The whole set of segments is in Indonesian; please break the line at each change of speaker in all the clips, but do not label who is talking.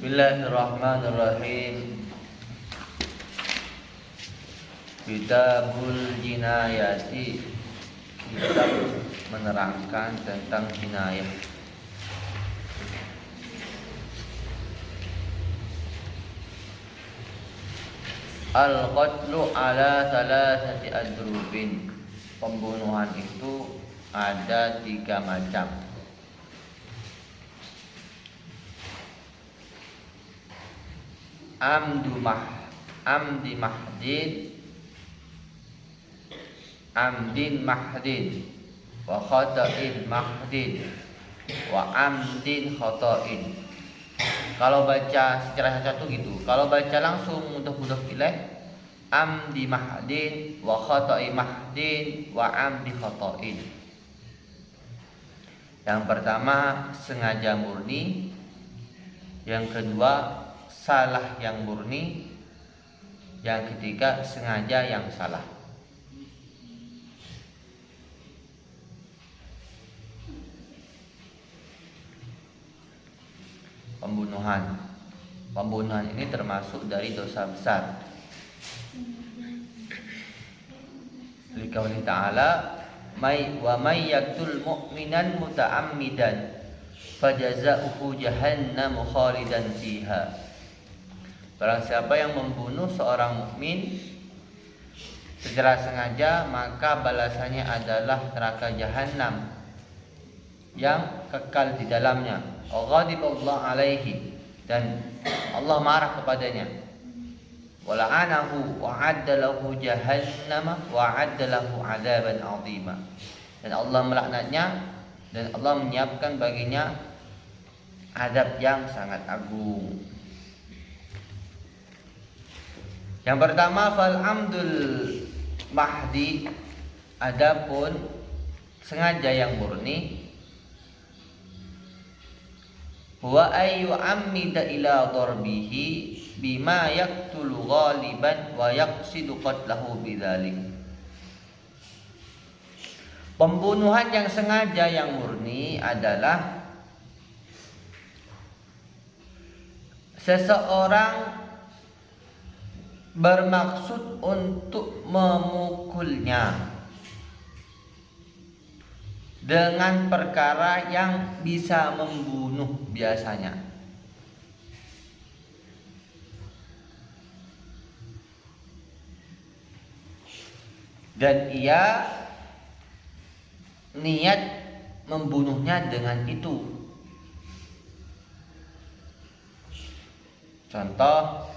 Bismillahirrahmanirrahim. Kitabul Jinayati, kitab menerangkan tentang jinayah. Al-qatlu ala thalathati adrubin. Pembunuhan itu ada 3 macam. Amdi mahdin wa khata'in mahdin wa amdin khata'in. Kalau baca secara satu gitu. Kalau baca langsung mudhaf ilaih, amdi mahdin wa khata'i mahdin wa amdi khata'in. Yang pertama sengaja murni, yang kedua salah yang murni, yang ketiga sengaja yang salah. Pembunuhan ini termasuk dari dosa besar. Liqauli ta'ala, wa may yaqtul mu'minan muta'ammidan fajaza'uhu jahannam khalidan fiha. Barang siapa yang membunuh seorang mukmin secara sengaja, maka balasannya adalah neraka jahanam yang kekal di dalamnya. Ghadiballahu alaihi, dan Allah marah kepadanya. Wala'anahu wa 'adda lahu jahannam wa 'adda lahu 'adzaban 'azima. Dan Allah melaknatnya dan Allah menyiapkan baginya azab yang sangat agung. Yang pertama fal amdul mahdi, adapun sengaja yang murni, huwa ayyu ammida ila darbihi bima yaqtulu ghaliban wa yaqsidu qatlahu bidzalik. Pembunuhan yang sengaja yang murni adalah seseorang bermaksud untuk memukulnya dengan perkara yang bisa membunuh biasanya. Dan ia niat membunuhnya dengan itu. Contoh,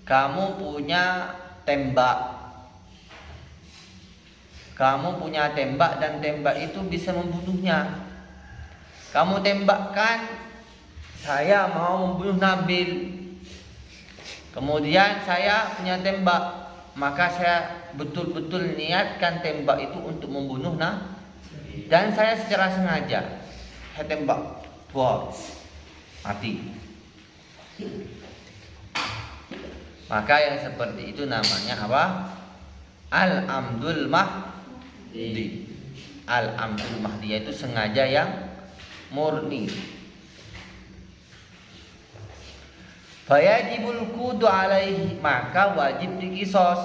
kamu punya tembak dan tembak itu bisa membunuhnya. Kamu tembakkan, saya mau membunuh Nabil. Kemudian saya punya tembak, maka saya betul-betul niatkan tembak itu untuk membunuh Nabil. Dan saya secara sengaja saya tembak, wah, mati. Maka yang seperti itu namanya apa? Al-amdul mahdi. Al-amdul mahdi yaitu sengaja yang murni. Fayajibul qudu alaihi, maka wajib dikisos.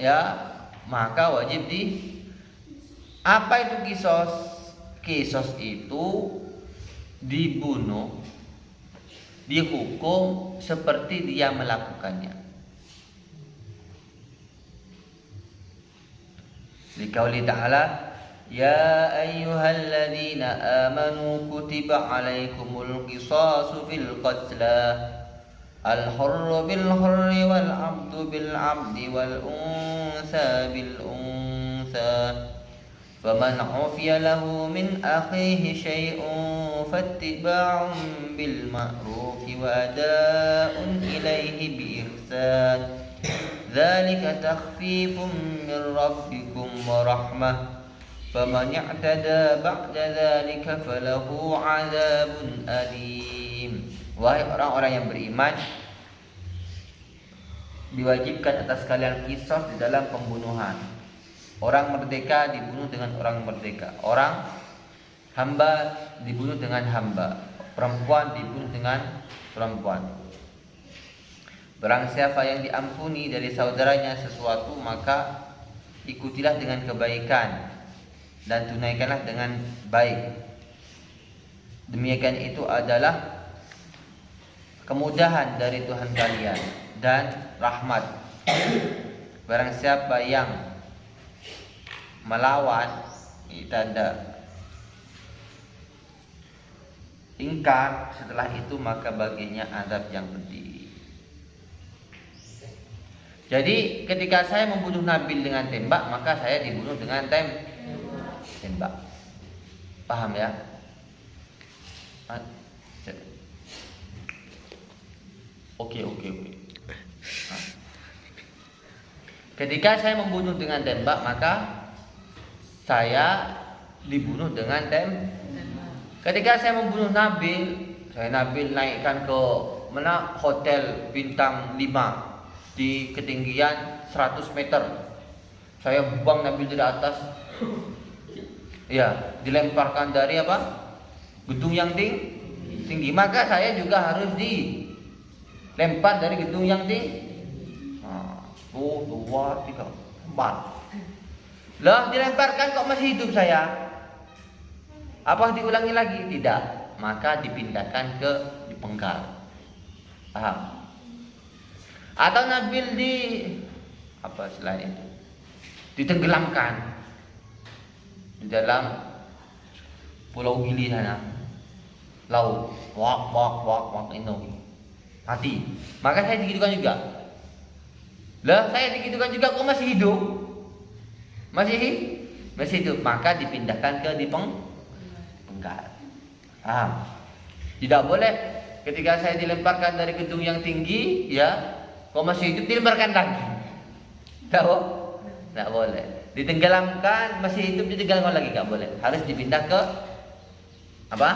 Ya, maka wajib apa itu kisos? Kisos itu dibunuh, dihukum seperti dia melakukannya. Liqauli ta'ala, ya ayyuhalladzina amanu kutiba alaikumul qisasu fil qatla al-hurru bil hurri wal 'abdu bil 'abdi wal unsa bil unsa faman 'ufiya lahu min akhihi syai'un fattiba'un bil ma'ruf wa ada'un ilaihi bi ihsan dzalika takhfifun min rabbikum wa rahmah faman i'tada ba'da dzalika falahu 'adzabun alim. Wahai orang-orang yang beriman, diwajibkan atas kalian qisas di dalam pembunuhan. Orang merdeka dibunuh dengan orang merdeka. Orang Hamba dibunuh dengan hamba, perempuan dibunuh dengan perempuan. Barang siapa yang diampuni dari saudaranya sesuatu, maka ikutilah dengan kebaikan dan tunaikanlah dengan baik. Demikian itu adalah kemudahan dari Tuhan kalian dan rahmat. Barang siapa yang melawan, tanda ingkar setelah itu, maka baginya azab yang pedih. Jadi ketika saya membunuh Nabil dengan tembak, maka saya dibunuh dengan tembak. Paham ya? Oke. Ketika saya membunuh dengan tembak, maka saya dibunuh dengan tembak. Ketika saya membunuh Nabil, saya Nabil naikkan ke mana hotel bintang 5 di ketinggian 100 meter. Saya buang Nabil dari atas. Ya, dilemparkan dari apa? Gedung yang tinggi. Maka saya juga harus dilempar dari gedung yang tinggi. 1, 2, 3, 4. Lah, dilemparkan kok masih hidup saya? Apa diulangi lagi? Tidak. Maka dipindahkan ke dipenggal. Paham? Atau Nabil selain itu? Ditenggelamkan di dalam Pulau Gili sana. Laut. Wak ini. Mati. Maka saya digitukan juga. Lah, saya digitukan juga kok masih hidup? Masih hidup. Maka dipindahkan ke dipenggal. Tidak boleh ketika saya dilemparkan dari gedung yang tinggi, ya, kok masih hidup dilemparkan lagi. Tidak boleh. Ditenggelamkan masih hidup ditenggelamkan lagi, tidak boleh. Harus dipindah ke apa?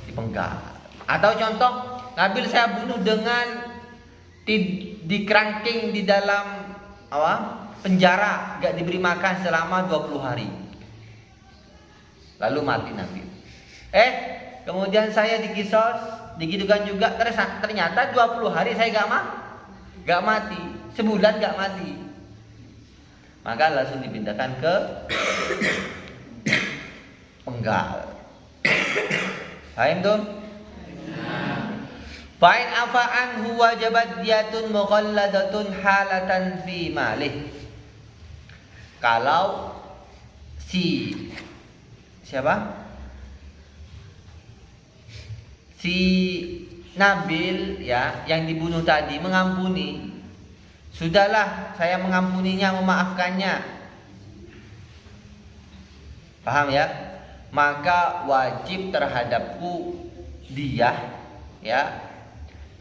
Dipenggal. Atau contoh, Nabil saya bunuh dengan dikerangking di dalam penjara, gak diberi makan selama 20 hari. Lalu mati Nabil. Kemudian saya dikisos, digitukan juga. Ternyata 20 hari saya gak mati. Sebulan gak mati. Maka langsung dipindahkan ke penggal. Paham tuh? Fa'in afa'an huwa jabat diyatun mughalladatun halatan fi malih. Kalau siapa? Si Nabil, ya, yang dibunuh tadi mengampuni. Sudahlah, saya mengampuninya, memaafkannya. Paham ya? Maka wajib terhadapku diyah, ya,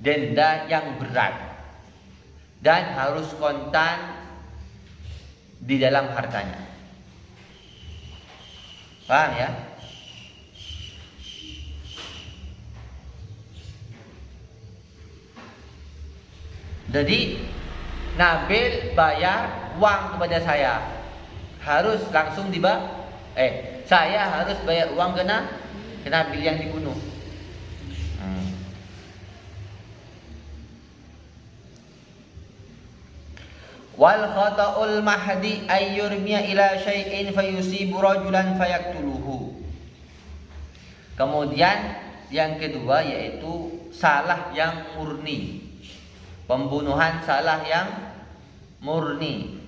denda yang berat, dan harus kontan di dalam hartanya. Paham ya? Jadi Nabil bayar uang kepada saya, harus langsung saya harus bayar uang ke Nabil yang dibunuh. Wal khata'ul mahdi ayyurmiya ila syai'in fayusibu rajulan fayaktuluhu. Kemudian yang kedua yaitu salah yang murni. Pembunuhan salah yang murni.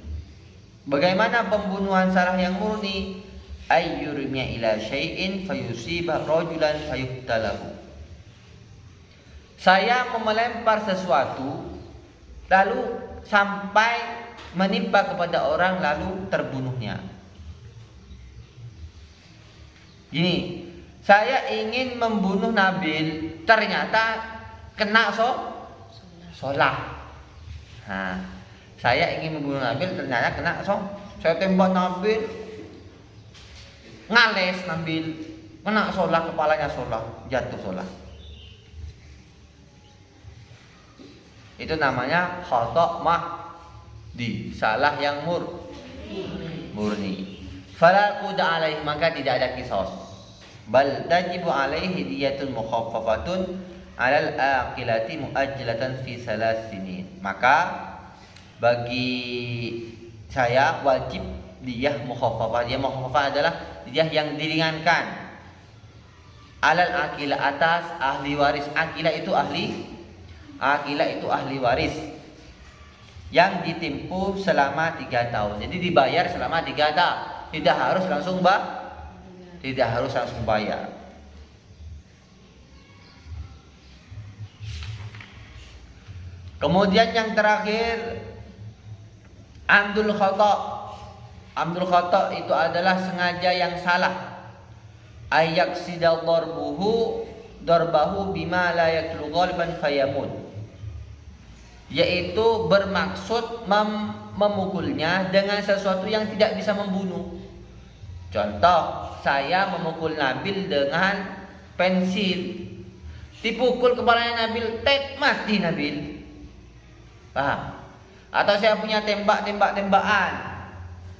Bagaimana pembunuhan salah yang murni? Ayyurmiya ila syai'in fayusiba rajulan fayuqtalahu. Saya melempar sesuatu lalu sampai menimpa kepada orang lalu terbunuhnya. Gini, saya ingin membunuh Nabil, ternyata kena sholah. Saya ingin membunuh Nabil, ternyata kena saya tembak Nabil, ngales Nabil, kena sholah, kepalanya sholah, jatuh sholah. Itu namanya khata' mahdi, salah yang murni. fala quda alaih, maka tidak ada kisos. Bal tajibu alaihi diyatun mukhaffafatun alal aqilati muajjalatan fi salas sinin. Maka bagi saya wajib diyah mukhaffafah. Diyah mukhaffafah adalah diyah yang diringankan. Alal aqilah, atas ahli waris. Aqilah itu ahli waris yang ditempuh selama 3 tahun. Jadi dibayar selama 3 tahun. Tidak harus langsung bayar. Kemudian yang terakhir, amdul khata. Amdul khata itu adalah sengaja yang salah. Ayaksida darbahu bima la yaklu ghaliban fayamut. Yaitu bermaksud memukulnya dengan sesuatu yang tidak bisa membunuh. Contoh, saya memukul Nabil dengan pensil. Dipukul kepalanya Nabil, tet, mati Nabil. Paham? Atau saya punya tembakan,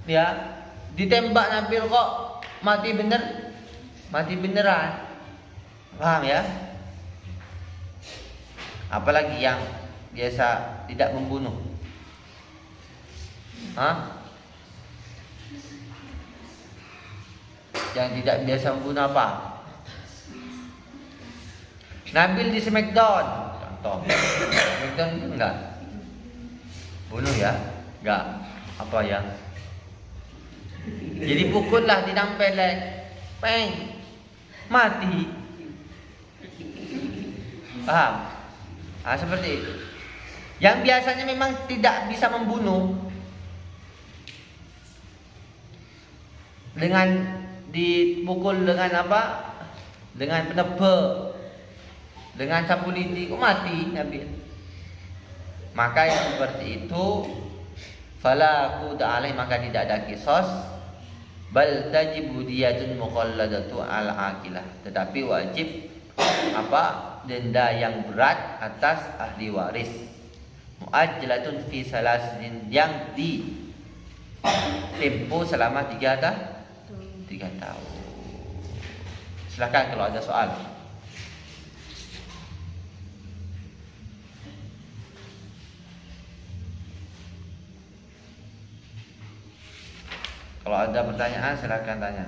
ya, ditembak Nabil kok mati beneran. Paham ya? Apalagi yang biasa tidak membunuh. Yang tidak biasa membunuh apa? Nabil di Smackdown, contoh. Smackdown itu enggak bunuh ya? Enggak. Apa ya? Jadi pukul lah, ditampelin, peng, mati. Paham? Seperti itu. Yang biasanya memang tidak bisa membunuh, dengan dipukul dengan apa? Dengan penebel, dengan sapu lidi, kok mati Nabil. Maka yang seperti itu, fala quda alaih, maka tidak ada kisos. Bal tajibu diyatun mukhalladatu al aqilah, tetapi wajib apa? Denda yang berat atas ahli waris. Muajjalatun fi salasin, yang ditempuh selama 3 tahun. Silakan kalau ada soal. Kalau ada pertanyaan silakan tanya.